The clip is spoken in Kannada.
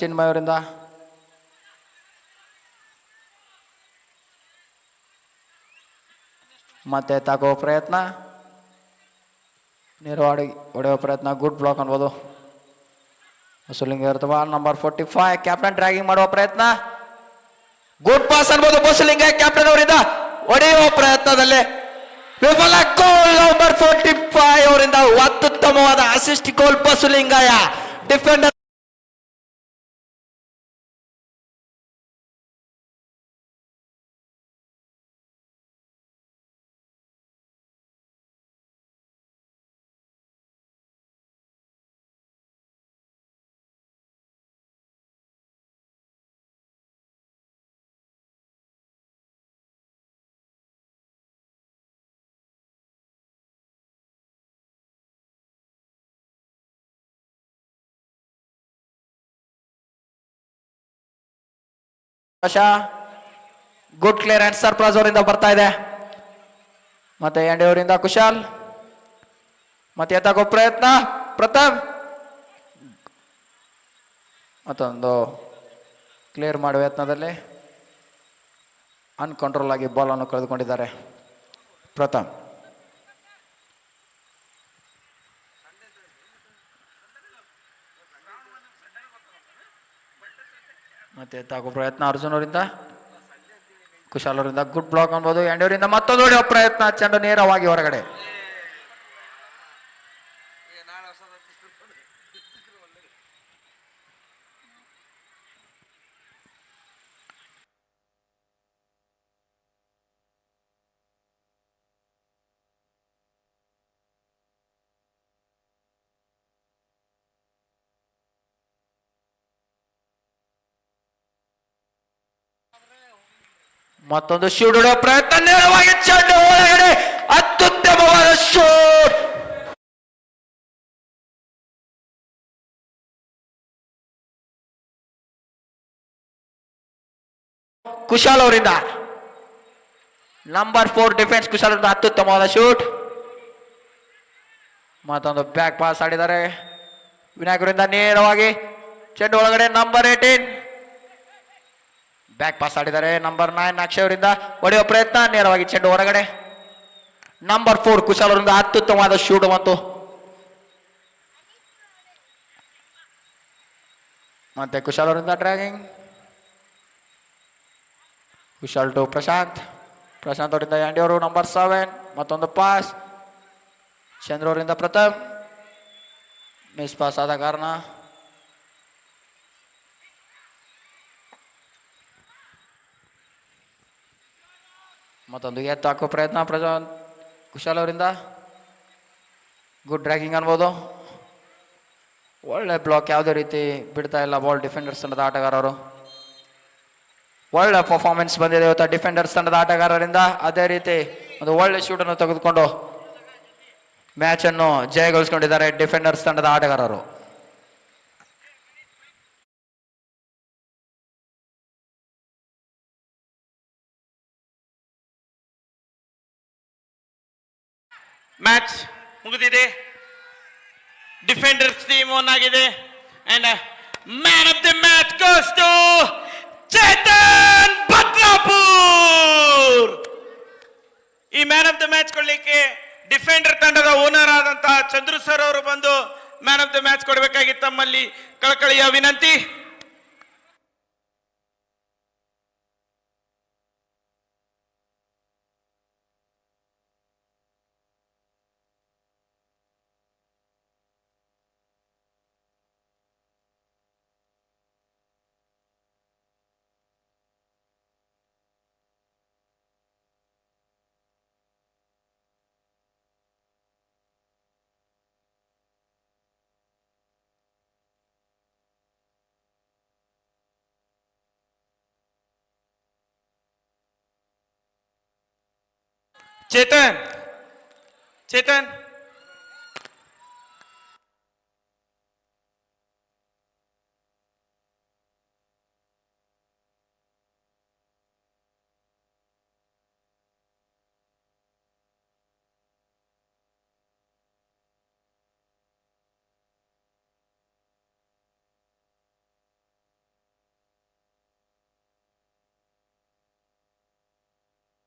ಚಿನ್ಮಯ್ ಅವರಿಂದ. ಮತ್ತೆ ತಾಕೋ ಪ್ರಯತ್ನ, ನೇರವಾಗಿ ಹೊಡೆಯುವ ಪ್ರಯತ್ನ, ಗುಡ್ ಬ್ಲಾಕ್ ಅನ್ಬೋದು. ಬಸುಲಿಂಗ ಇರ್ತವ ನಂಬರ್ 45 ಕ್ಯಾಪ್ಟನ್ ಡ್ರ್ಯಾಗಿಂಗ್ ಮಾಡುವ ಪ್ರಯತ್ನ, ಗುಡ್ ಪಾಸ್ ಅನ್ಬೋದು. ಬಸುಲಿಂಗ ಕ್ಯಾಪ್ಟನ್ ಅವರಿಂದ ಹೊಡೆಯುವ ಪ್ರಯತ್ನದಲ್ಲಿ ವಿಫಲ. ಗೋಲ್ ನಂಬರ್ 45 ಅವರಿಂದ ಅತ್ಯುತ್ತಮವಾದ ಅಸಿಸ್ಟ್ ಗೋಲ್ ಬಸುಲಿಂಗಯ್ಯ. ಡಿಫೆಂಡರ್ ಗುಡ್ ಕ್ಲಿಯರೆನ್ಸ್ ಸರ್ಪ್ರೈಸ್ ಅವರಿಂದ ಬರ್ತಾ ಇದೆ. ಮತ್ತೆ ಎಂಡಿ ಅವರಿಂದ ಕುಶಾಲ್, ಮತ್ತೆ ಎತ್ತಾಕೋ ಪ್ರಯತ್ನ ಪ್ರತಾಪ್, ಮತ್ತೊಂದು ಕ್ಲಿಯರ್ ಮಾಡುವ ಯತ್ನದಲ್ಲಿ ಅನ್ಕಂಟ್ರೋಲ್ ಆಗಿ ಬಾಲ್ ಅನ್ನು ಕಳೆದುಕೊಂಡಿದ್ದಾರೆ ಪ್ರತಾಪ್. ಮತ್ತೆ ಎತ್ತಾಕೋ ಪ್ರಯತ್ನ ಅರ್ಜುನ್ ಅವರಿಂದ, ಕುಶಾಲ್ ಅವರಿಂದ ಗುಡ್ ಬ್ಲಾಕ್ ಅನ್ಬೋದು. ಎಂಡಿ ಅವರಿಂದ ಮತ್ತೊಂದು ಹೊಡೆಯುವ ಪ್ರಯತ್ನ, ಚೆಂಡು ನೇರವಾಗಿ ಹೊರಗಡೆ. ಮತ್ತೊಂದು ಶೂಟ್ ಹೊಡೆಯುವ ಪ್ರಯತ್ನ, ನೇರವಾಗಿ ಚೆಂಡು ಒಳಗಡೆ. ಅತ್ಯುತ್ತಮವಾದ ಶೂಟ್ ಕುಶಾಲ್ ಅವರಿಂದ. ನಂಬರ್ 4 ಡಿಫೆನ್ಸ್ ಕುಶಾಲ್ ಅವರಿಂದ ಅತ್ಯುತ್ತಮವಾದ ಶೂಟ್. ಮತ್ತೊಂದು ಬ್ಯಾಕ್ ಪಾಸ್ ಆಡಿದ್ದಾರೆ ವಿನಾಯಕ್ ಅವರಿಂದ, ನೇರವಾಗಿ ಚೆಂಡು ಒಳಗಡೆ. ನಂಬರ್ 18 ಬ್ಯಾಕ್ ಪಾಸ್ ಆಡಿದ್ದಾರೆ ನಂಬರ್ 9 ಅಕ್ಷಯ್ ಅವರಿಂದ, ಹೊಡೆಯುವ ಪ್ರಯತ್ನ, ನೇರವಾಗಿ ಚೆಂಡು ಹೊರಗಡೆ. ನಂಬರ್ 4 ಕುಶಾಲ್ ಅವರಿಂದ ಅತ್ಯುತ್ತಮವಾದ ಶೂಟ್ ಬಂತು. ಮತ್ತೆ ಕುಶಾಲ್ ಅವರಿಂದ ಡ್ರ್ಯಾಗಿಂಗ್, ಕುಶಾಲ್ ಟು ಪ್ರಶಾಂತ್, ಪ್ರಶಾಂತ್ ಅವರಿಂದ ಯಾಂಡಿ ಅವರು ನಂಬರ್ 7. ಮತ್ತೊಂದು ಪಾಸ್ ಚಂದ್ರ ಅವರಿಂದ ಪ್ರತಾಪ್, ಮಿಸ್ ಪಾಸ್ ಆದ ಕಾರಣ ಮತ್ತೊಂದು ಎತ್ತು ಹಾಕೋ ಪ್ರಯತ್ನ ಪ್ರಶಾಂತ್ ಕುಶಾಲ್ ಅವರಿಂದ. ಗುಡ್ ಡ್ರ್ಯಾಗಿಂಗ್ ಅನ್ಬೋದು. ಒಳ್ಳೆ ಬ್ಲಾಕ್, ಯಾವುದೇ ರೀತಿ ಬಿಡ್ತಾ ಇಲ್ಲ ಬಾಲ್ ಡಿಫೆಂಡರ್ಸ್ ತಂಡದ ಆಟಗಾರರು. ಒಳ್ಳೆ ಪರ್ಫಾರ್ಮೆನ್ಸ್ ಬಂದಿದೆ ಇವತ್ತು ಡಿಫೆಂಡರ್ಸ್ ತಂಡದ ಆಟಗಾರರಿಂದ. ಅದೇ ರೀತಿ ಒಂದು ಒಳ್ಳೆ ಶೂಟನ್ನು ತೆಗೆದುಕೊಂಡು ಮ್ಯಾಚ್ ಅನ್ನು ಜಯಗೊಳಿಸಿಕೊಂಡಿದ್ದಾರೆ ಡಿಫೆಂಡರ್ಸ್ ತಂಡದ ಆಟಗಾರರು. ಮ್ಯಾಚ್ ಮುಗಿದಿದೆ. ಡಿಫೆಂಡರ್ಸ್ ಟೀಮ್ ಒನ್ ಆಗಿದೆ. And man of the match goes to Chetan Bhadrapur. ಈ ಮ್ಯಾನ್ ಆಫ್ ದ ಮ್ಯಾಚ್ ಕೊಡ್ಲಿಕ್ಕೆ ಡಿಫೆಂಡರ್ ತಂಡದ ಓನರ್ ಆದಂತಹ ಚಂದ್ರು ಸರ್ ಅವರು ಬಂದು ಮ್ಯಾನ್ ಆಫ್ ದ ಮ್ಯಾಚ್ ಕೊಡಬೇಕಾಗಿ ತಮ್ಮಲ್ಲಿ ಕಳಕಳಿಯ ವಿನಂತಿ. चेतन चेतन